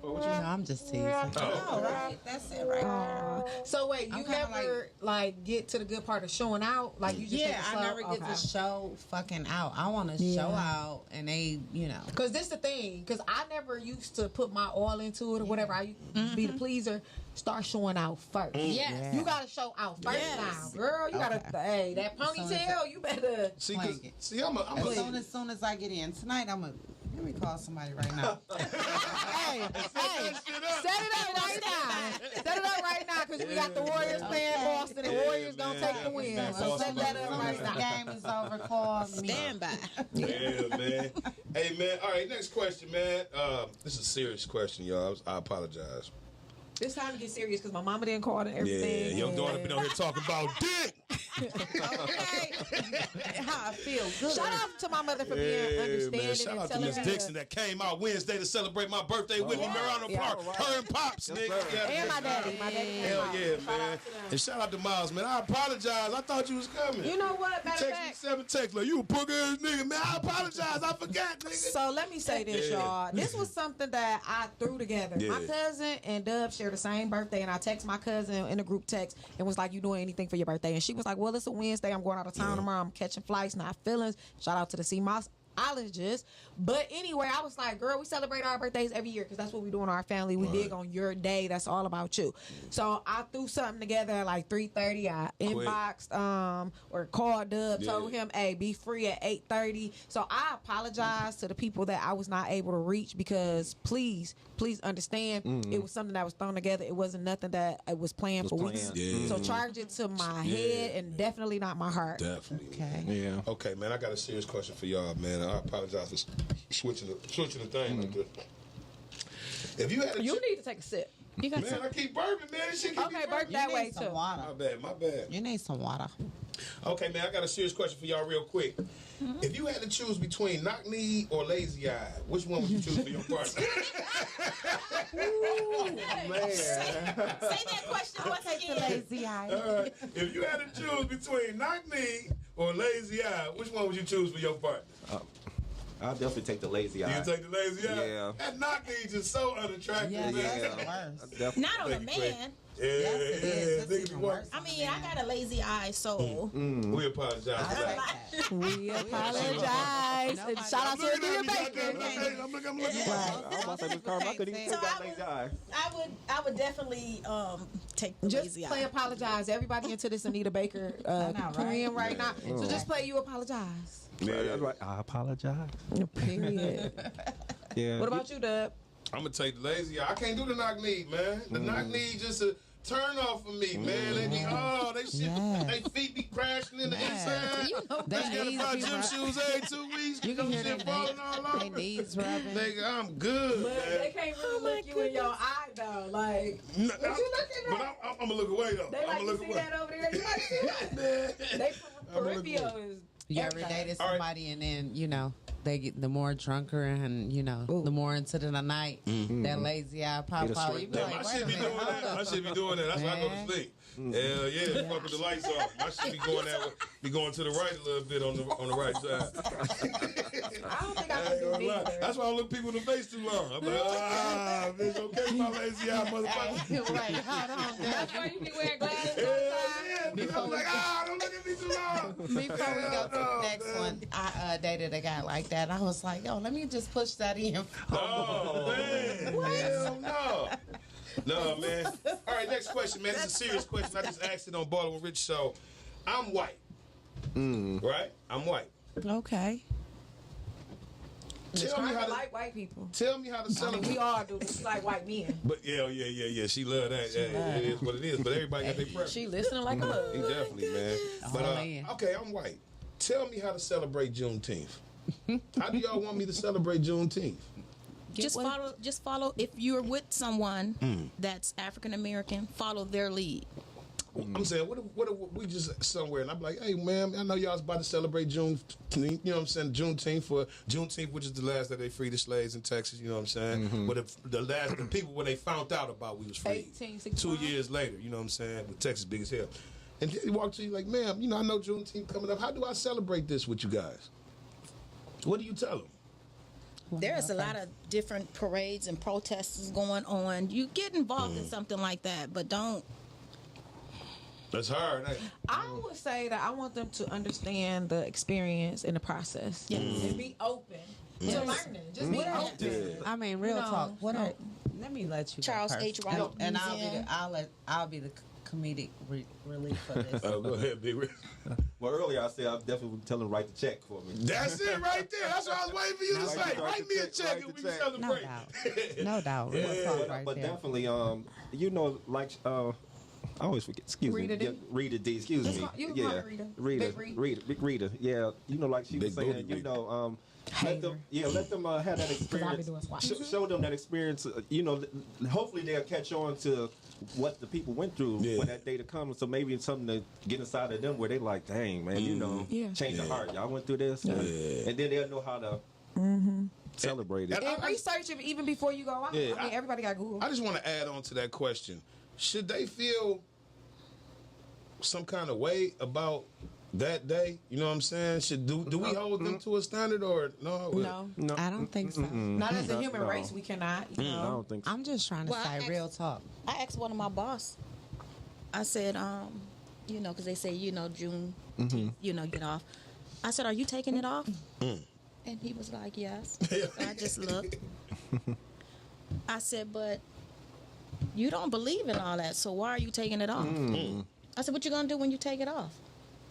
No, I'm just teasing. Oh, right. That's it right there. So wait, you I'm kinda never like get to the good part of showing out? Like you just take it I slow? never get Okay. to show fucking out. I want to show out, and they, Cause this the thing, cause I never used to put my all into it or whatever. I be the pleaser. Start showing out first. Yes. You gotta show out first Yes. now, girl. You gotta, hey, that ponytail. You better. See, Swing it. I'm a As soon as I get in tonight, let me call somebody right now. Hey, set it up right now. Set it up right now, cause we got the Warriors playing Boston, and Warriors gonna take the win. So set that up right The now. game is over. Call me. Stand by. Yeah, man. Hey, man. All right, next question, man. This is a serious question, y'all. I apologize. This time to get serious, cause my mama didn't call and Yeah, everything. your daughter been on here talking about dick. Okay. How I feel good. Shout out to my mother for being Yeah, understanding man. Shout and out to telling Miss me Dixon that came out Wednesday to celebrate my birthday with me, Marano Yeah. Park. Her and Pops, nigga. Yeah, and my daddy. My daddy. Hell yeah, man. And shout out to Miles, man. I apologize. I thought you was coming. You know what? Matter of Text me fact. 7 text like, you a punk ass nigga, man. I apologize. I forgot, nigga. So let me say this, Yeah. y'all. This was something that I threw together. Yeah. My cousin and Dub share the same birthday, and I text my cousin in a group text and was like, "You doing anything for your birthday?" And she was like, "Well, it's a Wednesday. I'm going out of town tomorrow. I'm catching flights, not feelings." Shout out to the Seamologist. But anyway, I was like, "Girl, we celebrate our birthdays every year because that's what we do in our family. We big on your day. That's all about you." So I threw something together at like 3:30. I inboxed or called Dub, told him, "Hey, be free at 8:30." So I apologize to the people that I was not able to reach because please understand it was something that was thrown together. It wasn't nothing that I was planned for weeks. Yeah. So charge it to my head and definitely not my heart. Definitely. Okay. Yeah. Okay, man, I got a serious question for y'all, man. I apologize for switching the thing like this. If you had a You need to take a sip. You got man, I keep burping, man. This shit keep Okay, me burp burping. that You way need some too. water. My bad. You need some water. Okay, man, I got a serious question for y'all real quick. If you had to choose between knock knee or lazy eye, which one would you choose for your partner? Say that question once again. Lazy eye. All right. If you had to choose between knock knee or lazy eye, which one would you choose for your partner? I'll definitely take the lazy eye. You take the lazy eye? Yeah. That knock knee just so unattractive, Yeah, man. that's the I worst. definitely. Not on a man. Yeah, Yes, it is. That's nigga even be worse. I mean, I got a lazy eye, so We apologize for that. We apologize. And shout out to Anita Baker. I'm looking. I was about to say, Miss Carmen, I couldn't even So take that I lazy eye. I would definitely take the Just lazy play eye. apologize. Everybody into this Anita Baker know, right? period right now. So just play you apologize. Yeah, that's right. I apologize. Period. Yeah. What about you, Dub? I'm gonna take the lazy eye. I can't do the knock knee, man. The knock knee just a turn off for me, man. They be they shit, Yeah. they feet be crashing in the inside. You know, They Gotta knees buy be gym rub- shoes every 2 weeks. You can hear shit falling all they over. knees rubbing. Nigga, I'm good, But man. they can't really look you in your eye though. Like No, what you looking But at? I'm gonna look away though. They I'm like gonna you look see away. that over there. You like see that? Man. They I'm gonna look peripheral away. is. You ever everything. dated All right. somebody and then, they get the more drunker and, the more into the night, that lazy eye pop Get a out. straight You be Yeah, like, my wait shit a be minute, doing hold that. up. My shit be doing that. That's why I go to Man. sleep. Hell yeah, fuck with the lights off. My shit be going that way. Be going to the right a little bit on the right side. I don't think I I can ain't do gonna lie. neither. That's why I don't look people in the face too long. I'm like, bitch, okay, my lazy eye, motherfucker. Wait, hold on. That's why you be wearing glasses Hell all the time. yeah, bitch. I'm like, don't look at me too long. Before we go to the next one, I dated a guy like that. I was like, yo, let me just push that in. Oh, man. Hell no. No, man. All right, next question, man. This is a serious question. I just asked it on Baller with Rich Show. I'm white. Right? I'm white. Okay. Tell me I how to like white people. tell me how to I mean, celebrate. we all do. It's like white men. But yeah. She love that. Yeah, it is what it is. But everybody got their preference. She listening like a He definitely, man. But man. okay, I'm white. Tell me how to celebrate Juneteenth. How do y'all want me to celebrate Juneteenth? Just follow. If you're with someone that's African American, follow their lead. I'm saying, what if we just somewhere, and I'm like, hey, man, I know y'all's about to celebrate Juneteenth, you know what I'm saying, Juneteenth, which is the last that they freed the slaves in Texas, you know what I'm saying? But the people, when they found out about we was free, 2 years later, you know what I'm saying, with Texas big as hell. And he walked to you like, ma'am, you know, I know Juneteenth coming up. How do I celebrate this with you guys? What do you tell them? There's a lot of different parades and protests going on. You get involved in something like that, but don't. That's hard. I would say that I want them to understand the experience and the process. Yes. And be open to learning. Just be open. Yeah. I mean, real talk. Let me let you Charles go H. first. Wright and Museum. I'll be the comedic relief for this. Oh, go ahead, Big Rick. Well, earlier I said I definitely would tell him to write the check for me. That's it right there. That's what I was waiting for you to say. Write me a check and we can celebrate. No doubt. Real talk right But there. definitely, you know, like I always forget. Excuse Rita me. D? Yeah, Rita D. Excuse me. You can Yeah, call her Rita. Big Rita. Yeah, you know, like she was Big saying, booty you know, let them have that experience. doing swatches. Show them that experience. You know, hopefully they'll catch on to what the people went through when that day to come. So maybe it's something to get inside of them where they like, dang man, you know, change the heart. Y'all went through this, and then they'll know how to celebrate it. And research it even before you go out. Yeah, I mean, everybody got Google. I just want to add on to that question. Should they feel some kind of way about that day? You know what I'm saying? Do we hold them to a standard or no? No. I don't think so. Not as a human race, we cannot. You know? I don't think so. I'm just trying to say real talk. I asked one of my boss. I said, you know, because they say, you know, June, you know, get off. I said, are you taking it off? And he was like, yes. So I just looked. I said, but you don't believe in all that, so why are you taking it off? I said, what you gonna do when you take it off?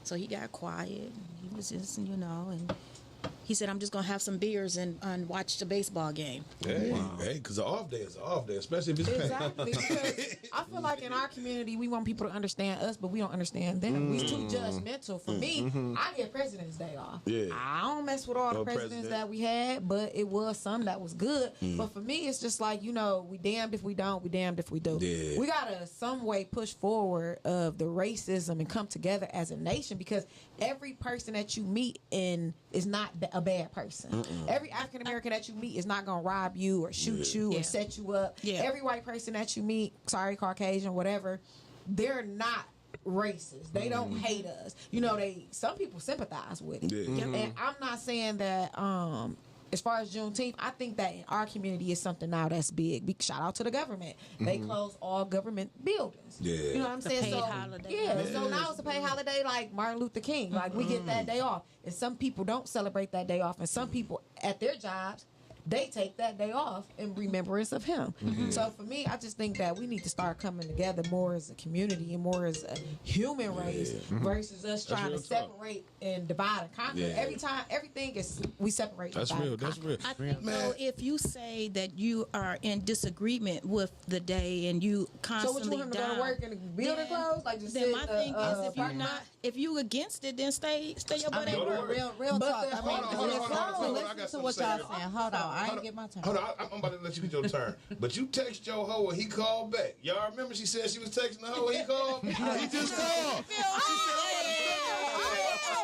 So he got quiet. He was just, you know, and he said, I'm just gonna have some beers and watch the baseball game. Hey, because the off day is an off day, especially if it's paid. Exactly. Because I feel like in our community, we want people to understand us, but we don't understand them. We too judgmental. For me, I get President's Day off. Yeah. I don't mess with all the presidents that we had, but it was some that was good. But for me, it's just like, you know, we damned if we don't, we damned if we do. Yeah. We gotta some way push forward of the racism and come together as a nation, because every person that you meet is not a bad person. Every African American that you meet is not gonna rob you or shoot you or set you up. Every white person that you meet, Caucasian, whatever, they're not racist. They don't hate us. You know, some people sympathize with it. And I'm not saying that as far as Juneteenth, I think that in our community is something now that's big. Big shout out to the government. They close all government buildings. You know what I'm saying? Paid holiday. Yeah, so now it's a paid holiday like Martin Luther King. Like we get that day off. And some people don't celebrate that day off. And some people at their jobs, they take that day off in remembrance of him. So for me, I just think that we need to start coming together more as a community and more as a human race versus us trying to separate and divide and conquer. Every time, everything is we separate. That's real. That's real. I think though, if you say that you are in disagreement with the day and you constantly so what you want him to go to work in the building clothes? Like just then my thing is if you against it, then stay your butt at work. Real talk. I mean, hold on. listen to what y'all saying. Hold on. I ain't get my turn. Hold on, I'm about to let you get your turn. But you text your hoe and he called back. Y'all remember she said she was texting the hoe and he called? He just called. She said,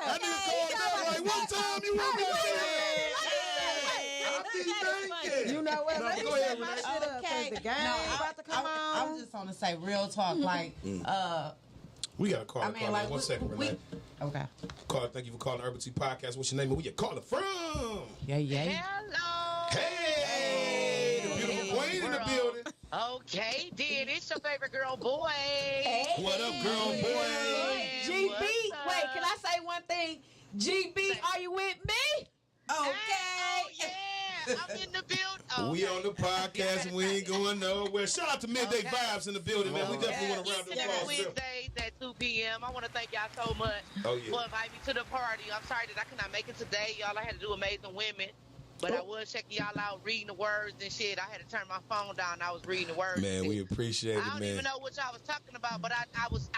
that nigga called back like, what time you want me to say? I be thinking. You know what? Let me go set ahead, my Renee. shit up because the game about to come on. I'm just gonna say real talk. Like, We got to call her. like, 1 second, Renee. okay. Caller, thank you for calling Urbal Tea PoTcast. What's your name and where you calling from? Yeah. Hello. Hey, the beautiful queen in the building. Okay, then it's your favorite girl, boy. What up, girl, boy? GB, What's wait, up? can I say one thing? GB, are you with me? Okay. Hey, oh, yeah, I'm in the building. Oh, We on the podcast and we ain't going nowhere. Shout out to Midday Vibes in the building, man. We definitely want to round Each the and every applause. Wednesdays at 2 p.m. I want to thank y'all so much for inviting me to the party. I'm sorry that I could not make it today. Y'all, I had to do Amazing Women. But I was checking y'all out, reading the words and shit. I had to turn my phone down. I was reading the words. Man, and we shit. appreciate it, I don't man. even know what y'all was talking about, but I was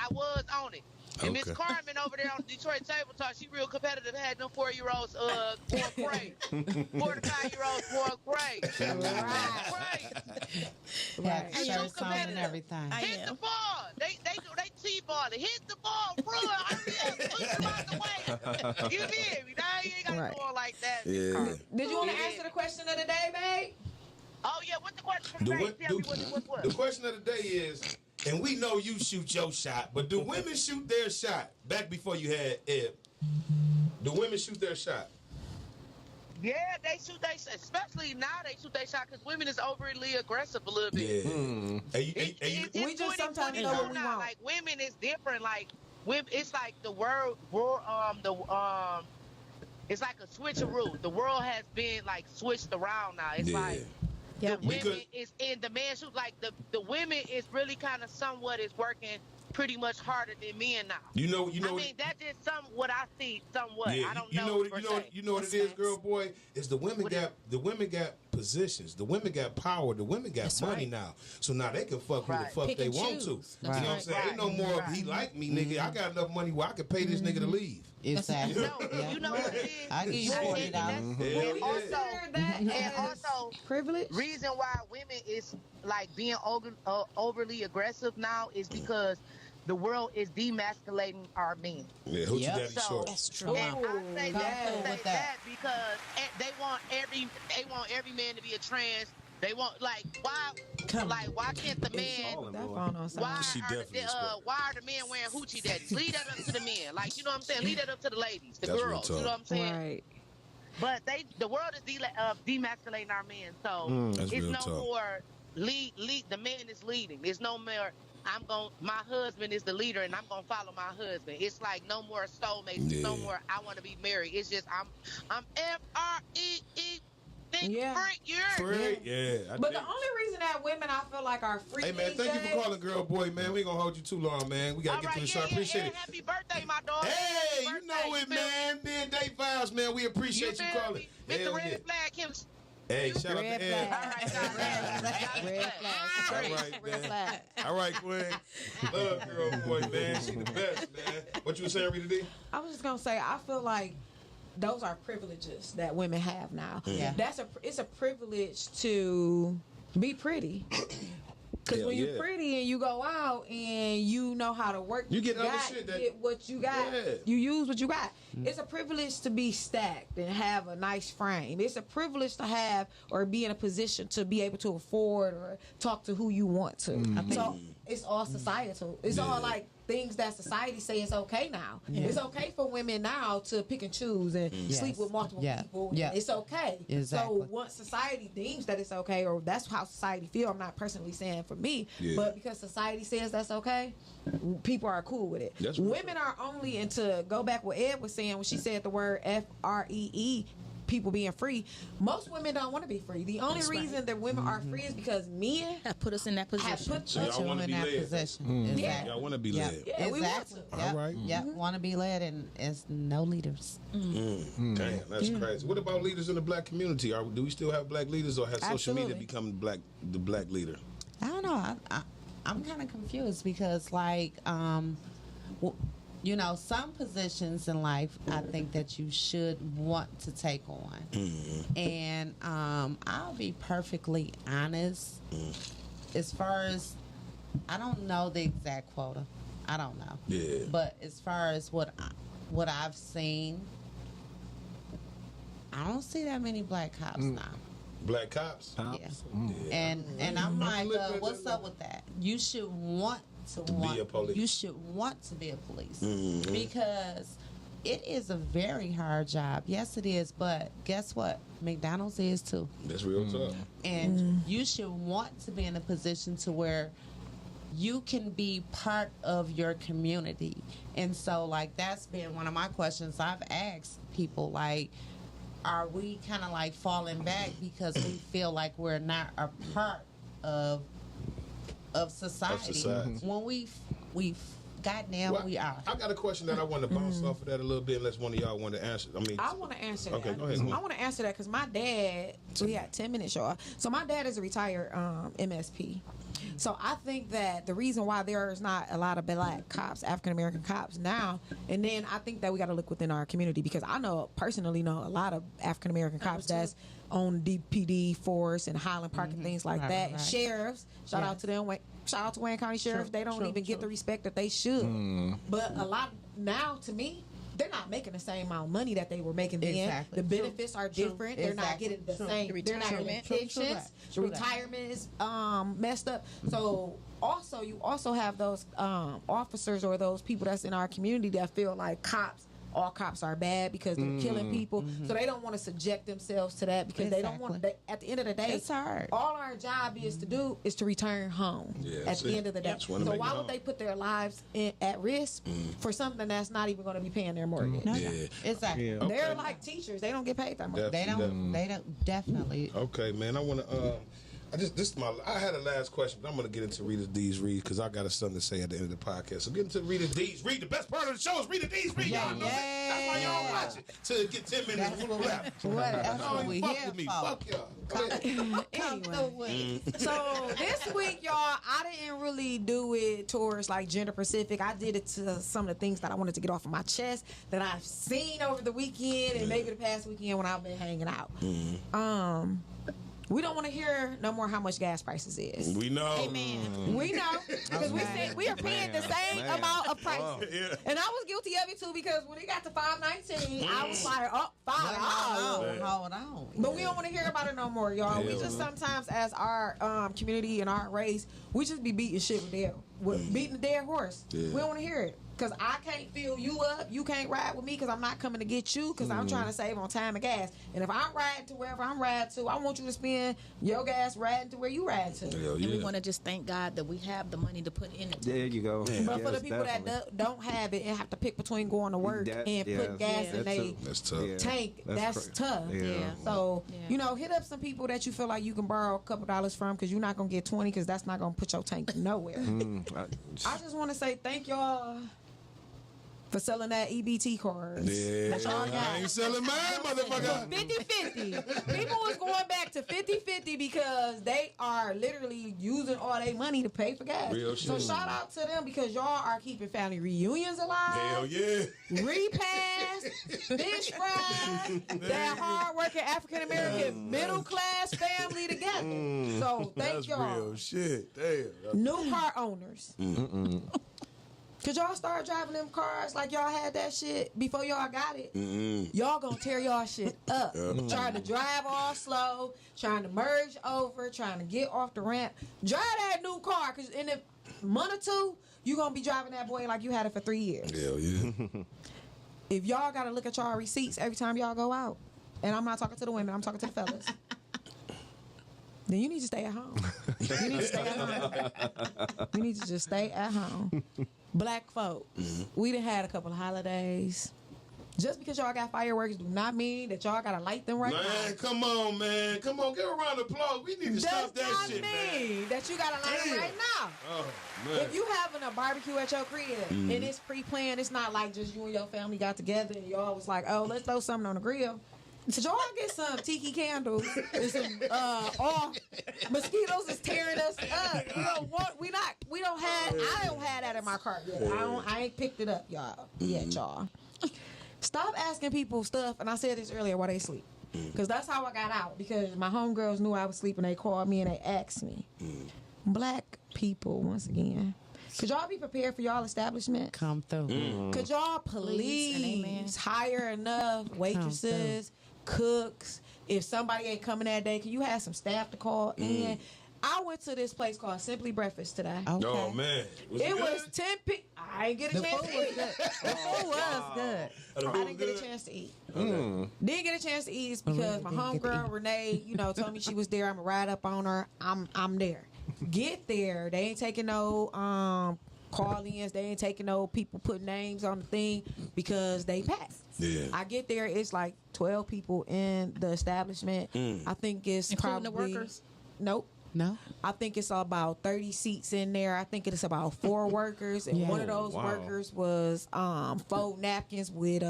on it. And Miss Carmen over there on Detroit Table Talk, she real competitive. Had them 4-year-olds going crazy. 4 to 5-year-olds going crazy. Right. And Shirt you song and competitive. everything. Hit the ball. They T-ball it. Hit the ball. Run. Hurry up. Push them out the way. You hear me? Now you ain't got to go on like that. Yeah. Did you want to answer the question of the day, babe? Oh, yeah. What's the question for the day? Tell me what. The question of the day is, and we know you shoot your shot, but do women shoot their shot? Back before you had Ed, do women shoot their shot? Yeah, they shoot their shot. Especially now they shoot their shot because women is overly aggressive a little bit. Yeah. We just sometimes know what we now. want. Like, women is different. Like, women, it's like the world, it's like a switcheroo. The world has been, like, switched around now. It's like... The women is in the man shoot like the women is really kind of somewhat is working pretty much harder than men now. You know. I mean that's just what I see somewhat. Yeah, I don't know. You know what it is, girl, boy. Is the women got positions. The women got power. The women got money now. So now they can fuck who the fuck they want to. You know what I'm saying? Ain't no more he like me, nigga. I got enough money where I can pay this nigga to leave. Exactly. You know what it is. I give you $40. And also, privilege. Reason why women is like being overly aggressive now is because the world is demasculating our men. Yeah, hoochie daddy short. That's true. And I say that because they want every man to be a trans. They want why can't the man? Why are the men wearing hoochie daddies? Leave that up to the men. Like, you know what I'm saying? Leave that up to the ladies, the girls. You know what I'm saying? Right. But the world is demasculating our men, so it's no more lead. The man is leading. There's no more. My husband is the leader, and I'm gonna follow my husband. It's like no more soulmates. Yeah. No more. I want to be married. It's just I'm FREE. Freak, yeah. But the only reason that women I feel like are free. Hey man, thank you for calling, girl, boy, man. We ain't gonna hold you too long, man. We gotta get to the show. Appreciate it. Happy birthday, my dog. Hey, you know it, man. Being Day Files, man. We appreciate you calling. Mr. Red Flag, Kim. Hey, shout out to Ed. Red flag. All right, Quinn. Love girl, boy, man. She the best, man. What you were saying, Rita D? I was just gonna say, I feel like those are privileges that women have now. Yeah. It's a privilege to be pretty. Because when you're pretty and you go out and you know how to work, you get other shit that get what you got. Yeah. You use what you got. It's a privilege to be stacked and have a nice frame. It's a privilege to have or be in a position to be able to afford or talk to who you want to. So it's all societal. It's all like things that society say is okay now. It's okay for women now to pick and choose and sleep with multiple people. It's okay. Exactly. So once society deems that it's okay, or that's how society feel, I'm not personally saying for me, but because society says that's okay, people are cool with it. Women are only into, go back what Ed was saying when she said the word FREE, people being free. Most women don't want to be free. The only reason that women are free is because men have put us in that position. Y'all want to be led. Y'all want to be led. Yeah, we want to. All right. Yeah, want to be led, and it's no leaders. Damn, that's crazy. What about leaders in the black community? Do we still have black leaders, or has social media become the black leader? I don't know. I'm kind of confused because, like, you know, some positions in life I think that you should want to take on. And I'll be perfectly honest. As far as, I don't know the exact quota. I don't know. Yeah. But as far as what I've seen, I don't see that many black cops now. Black cops? Yeah. And I'm like, what's up with that? You should want to be a police. You should want to be a police because it is a very hard job. Yes, it is. But guess what? McDonald's is too. That's real tough. And you should want to be in a position to where you can be part of your community. And so, like, that's been one of my questions I've asked people, like, are we kind of like falling back because we feel like we're not a part of society? When we goddamn we are. I got a question that I want to bounce off of that a little bit, unless one of y'all want to answer. I want to answer okay, that. go ahead. I want to answer that because my dad, we had 10 minutes, y'all. So my dad is a retired MSP. So I think that the reason why there is not a lot of black cops, African American cops now, and then I think that we got to look within our community, because I personally know a lot of African American cops that's on DPD force and Highland Park and things like that. And sheriffs, shout out to them. Shout out to Wayne County Sheriff. They don't even get the respect that they should. But a lot now, to me, they're not making the same amount of money that they were making then. Exactly. The benefits are different. They're not getting the same. They're not getting pensions. The retirement is messed up. So you also have those officers or those people that's in our community that feel like all cops are bad because they're killing people. So they don't want to subject themselves to that because they don't want. At the end of the day, it's hard. All our job is to do is to return home. At the end of the day, so why would they put their lives at risk for something that's not even going to be paying their mortgage? Exactly. Yeah. They're like teachers; they don't get paid that much. They don't definitely. Okay, man. I want to. I had a last question, but I'm going to get into Rita D's read because I got something to say at the end of the podcast. So get into Rita D's read. The best part of the show is Rita D's read. Y'all know that. That's why y'all watch it to get 10 minutes. That's what we fuck here with me. for. Fuck y'all. Anyway, so this week, y'all, I didn't really do it towards like gender specific. I did it to some of the things that I wanted to get off of my chest that I've seen over the weekend and maybe the past weekend when I've been hanging out. We don't want to hear no more how much gas prices is. We know. Amen. We know because we said we are paying the same amount of prices, and I was guilty of it too because when it got to $5.19, I was like, oh, $5. Hold on. But we don't want to hear about it no more, y'all. We just sometimes, as our community and our race, we just be beating shit with beating the dead horse. We don't want to hear it. Because I can't fill you up. You can't ride with me because I'm not coming to get you because I'm trying to save on time and gas. And if I'm riding to wherever I'm riding to, I want you to spend your gas riding to where you ride to. And we want to just thank God that we have the money to put in it. There you go. But for the people that don't have it and have to pick between going to work and put gas in their tank, that's tough. So, hit up some people that you feel like you can borrow a couple dollars from because you're not going to get 20 because that's not going to put your tank nowhere. I just want to say thank y'all for selling that EBT cards. That's all I got. I ain't selling mine, motherfucker. 50-50. People was going back to 50-50 because they are literally using all their money to pay for gas. Real shit. So shout out to them because y'all are keeping family reunions alive. Hell yeah. Repast, fish fries, that hard-working African-American middle-class family together. So thank y'all. Real shit. Damn. New car owners. Could y'all start driving them cars like y'all had that shit before y'all got it? Y'all gonna tear y'all shit up. Trying to drive all slow, trying to merge over, trying to get off the ramp. Drive that new car, because in a month or two, you gonna be driving that boy like you had it for 3 years. Hell yeah. If y'all gotta look at y'all receipts every time y'all go out, and I'm not talking to the women, I'm talking to the fellas, then you need to stay at home. You need to stay at home. You need to just stay at home. Black folk, we done had a couple of holidays. Just because y'all got fireworks do not mean that y'all gotta light them right now. Man, come on, man. Come on, give a round of applause. We need to stop that shit, man. Does not mean that you gotta light them right now. Oh, man. If you having a barbecue at your crib and it's pre-planned, it's not like just you and your family got together and y'all was like, oh, let's throw something on the grill. So y'all get some tiki candles and some mosquitoes is tearing us up. We don't have I don't have that in my cart yet. I ain't picked it up, y'all. Yet, y'all. Stop asking people stuff, and I said this earlier, while they sleep. Because that's how I got out. Because my homegirls knew I was sleeping. They called me and they asked me. Black people, once again, could y'all be prepared for y'all establishment? Come through. Could y'all please hire enough waitresses, cooks? If somebody ain't coming that day, can you have some staff to call in? I went to this place called Simply Breakfast today. Okay. Oh, man. It was 10 people. I ain't get a chance to eat. The food was good. I didn't get a chance to eat. Didn't get a chance to eat because my homegirl Renee, told me she was there. I'm gonna ride up on her. I'm there. Get there. They ain't taking no call-ins. They ain't taking no people putting names on the thing because they packed. Yeah. I get there. It's like 12 people in the establishment. I think it's including probably the workers. Nope. No. I think it's about 30 seats in there. I think it's about 4 workers, and one of those workers was fold napkins with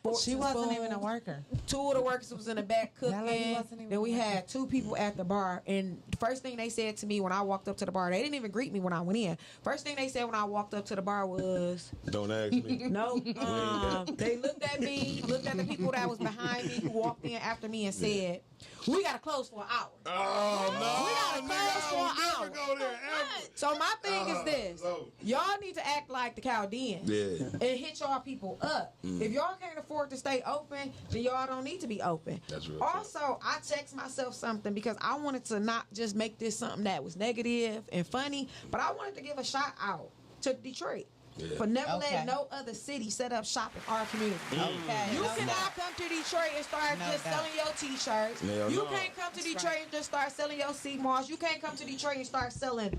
forks. She and wasn't spoons. even a worker. 2 of the workers was in the back That lady cooking. wasn't even Then we a worker. had 2 people at the bar, and the first thing they said to me when I walked up to the bar, they didn't even greet me when I went in. First thing they said when I walked up to the bar was, Don't ask me. no. They looked at me, looked at the people that was behind me who walked in after me and said, we gotta close for an hour. Oh, no. We gotta close for an Never hour. go there ever. So my thing is this: no. y'all need to act like the Chaldeans and hit y'all people up. If y'all can't afford to stay open, then y'all don't need to be open. That's real. Also, I text myself something because I wanted to not just make this something that was negative and funny, but I wanted to give a shout out to Detroit. Yeah. For never let no other city set up shop in our community. Okay. You cannot come to Detroit and start just selling your t-shirts. Hell You no. can't come to Detroit and just start selling your CMOS. You can't come to Detroit and start selling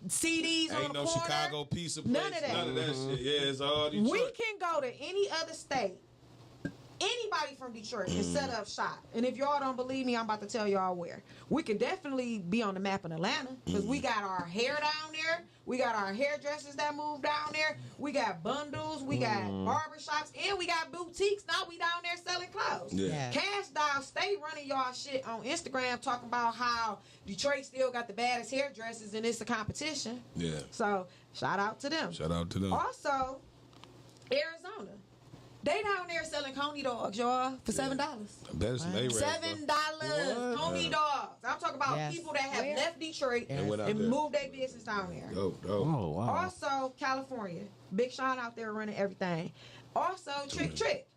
CDs on Ain't the no corner. Chicago pizza place. None of that. None of that shit. Yeah, it's all Detroit. We can go to any other state, anybody from Detroit, and set up shop. And if y'all don't believe me, I'm about to tell y'all where. We could definitely be on the map in Atlanta because we got our hair down there. We got our hairdressers that move down there. We got bundles. We got barbershops. And we got boutiques. Now we down there selling clothes. Yeah. Cash Doll stay running y'all shit on Instagram talking about how Detroit still got the baddest hairdressers and it's a competition. Yeah. So shout out to them. Shout out to them. Also, Arizona. They down there selling coney dogs, y'all, for $7. That's they $7 coney dogs. I'm talking about people that have left Detroit And went out and there. moved their business down there. Dope. Oh wow. Also, California. Big Sean out there running everything. Also, Trick.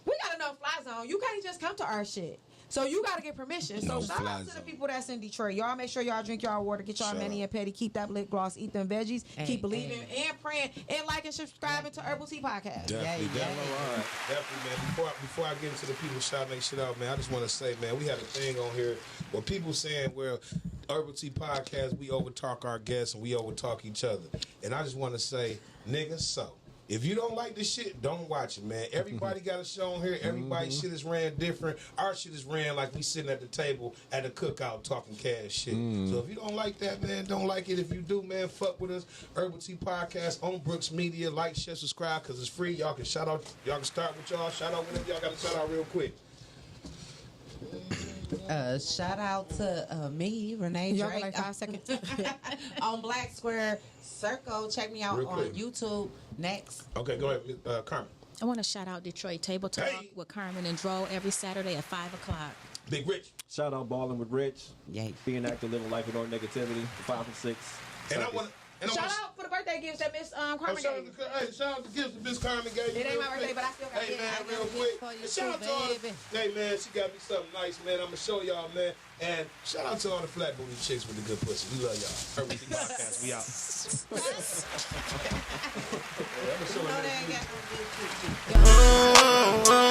We got enough fly zone. You can't just come to our shit. So you got to get permission. So No shout fly out to the zone. people that's in Detroit. Y'all make sure y'all drink y'all water, get y'all mani and petty, keep that lip gloss, eat them veggies, keep believing and praying, and like and subscribing to Urbal Tea PoTcast. Definitely. Definitely, man. Before I get into the people shouting their shit out, man, I just want to say, man, we had a thing on here where people saying, well, Urbal Tea PoTcast, we overtalk our guests and we overtalk each other. And I just want to say, nigga, so. If you don't like this shit, don't watch it, man. Everybody got a show on here. Everybody's shit is ran different. Our shit is ran like we sitting at the table at a cookout talking cash shit. So if you don't like that, man, don't like it. If you do, man, fuck with us. Urbal Tea PoTcast on Brooks Media. Like, share, subscribe, because it's free. Y'all can shout out. Y'all can start with y'all. Shout out whenever y'all got to shout out real quick. Shout out to me, Renee Y'all got Drake, like 5 seconds. on Black Square Circle. Check me out Real on quick. YouTube. Next. Okay, go ahead, Carmen. I want to shout out Detroit Table Talk Hey. with Carmen and Dro every Saturday at 5 o'clock. Big Rich. Shout out Ballin' with Rich. Yay. Being active, living life without negativity. 5 and 6. And I want to. Shout out for the birthday gifts that Miss Carmen Shout gave. out to gifts that Miss Carmen gave you. It ain't real my birthday, quick. but I still got Hey, it. man, I got real a gift quick. for you And shout out too, to all the, baby. hey, man, she got me something nice, man. I'm going to show y'all, man. And shout out to all the flat booty chicks with the good pussy. We love y'all. Urbal Tea PoTcast, we out. You know they ain't got no good shit.